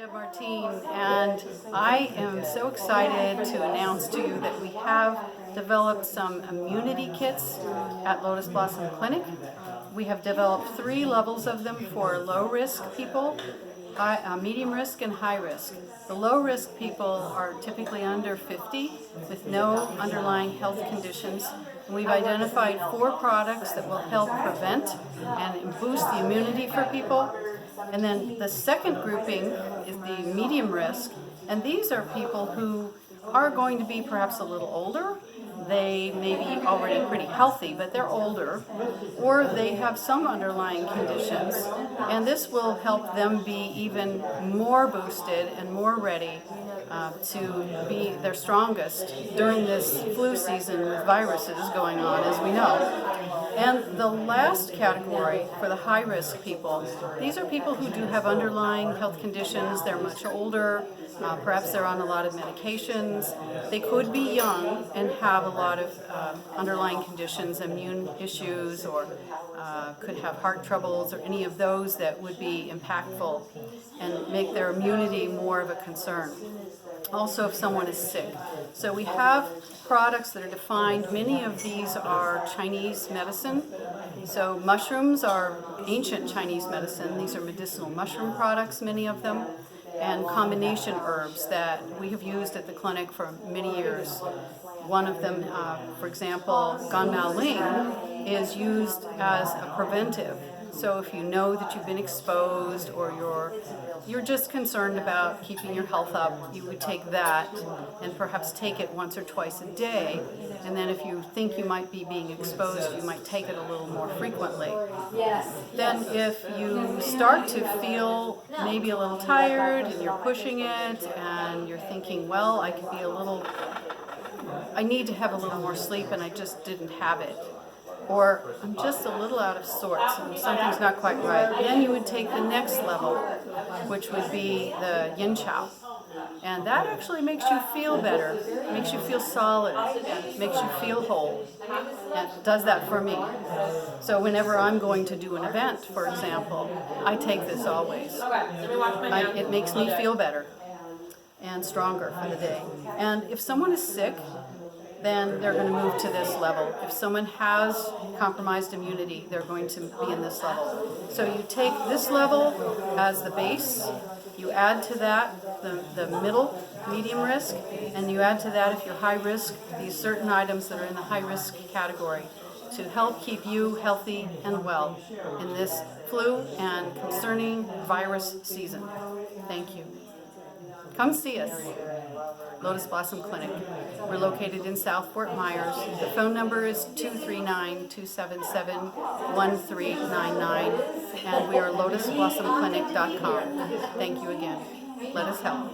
Deb Martine, and I am so excited to announce to you that we have developed some immunity kits at Lotus Blossom Clinic. We have developed 3 levels of them for low-risk people, medium risk, and high risk. The low-risk people are typically under 50 with no underlying health conditions. And we've identified 4 products that will help prevent and boost the immunity for people. And then the second grouping is the medium risk, and these are people who are going to be perhaps a little older. They may be already pretty healthy, but they're older, or they have some underlying conditions, and this will help them be even more boosted and more ready to be their strongest during this flu season with viruses going on, as we know. And the last category for the high-risk people, these are people who do have underlying health conditions. They're much older, perhaps they're on a lot of medications. They could be young and have a lot of underlying conditions, immune issues, or could have heart troubles, or any of those that would be impactful and make their immunity more of a concern. Also, if someone is sick. So we have products that are defined. Many of these are Chinese medicine. So mushrooms are ancient Chinese medicine. These are medicinal mushroom products, many of them, and combination herbs that we have used at the clinic for many years. One of them, for example, Ganmao Ling, is used as a preventive. So if you know that you've been exposed, or you're just concerned about keeping your health up, you would take that and perhaps take it once or twice a day. And then if you think you might be being exposed, you might take it a little more frequently. Then if you start to feel maybe a little tired and you're pushing it and you're thinking, well, I need to have a little more sleep and I just didn't have it, or I'm just a little out of sorts and something's not quite right, then you would take the next level, which would be the Yin Chow. And that actually makes you feel better, makes you feel solid, makes you feel whole. And it does that for me. So whenever I'm going to do an event, for example, I take this always. It makes me feel better and stronger for the day. And if someone is sick, then they're going to move to this level. If someone has compromised immunity, they're going to be in this level. So you take this level as the base, you add to that the middle, medium risk, and you add to that, if you're high risk, these certain items that are in the high risk category to help keep you healthy and well in this flu and concerning virus season. Thank you. Come see us. Lotus Blossom Clinic. We're located in South Fort Myers. The phone number is 239-277-1399, and we are lotusblossomclinic.com. Thank you again. Let us help.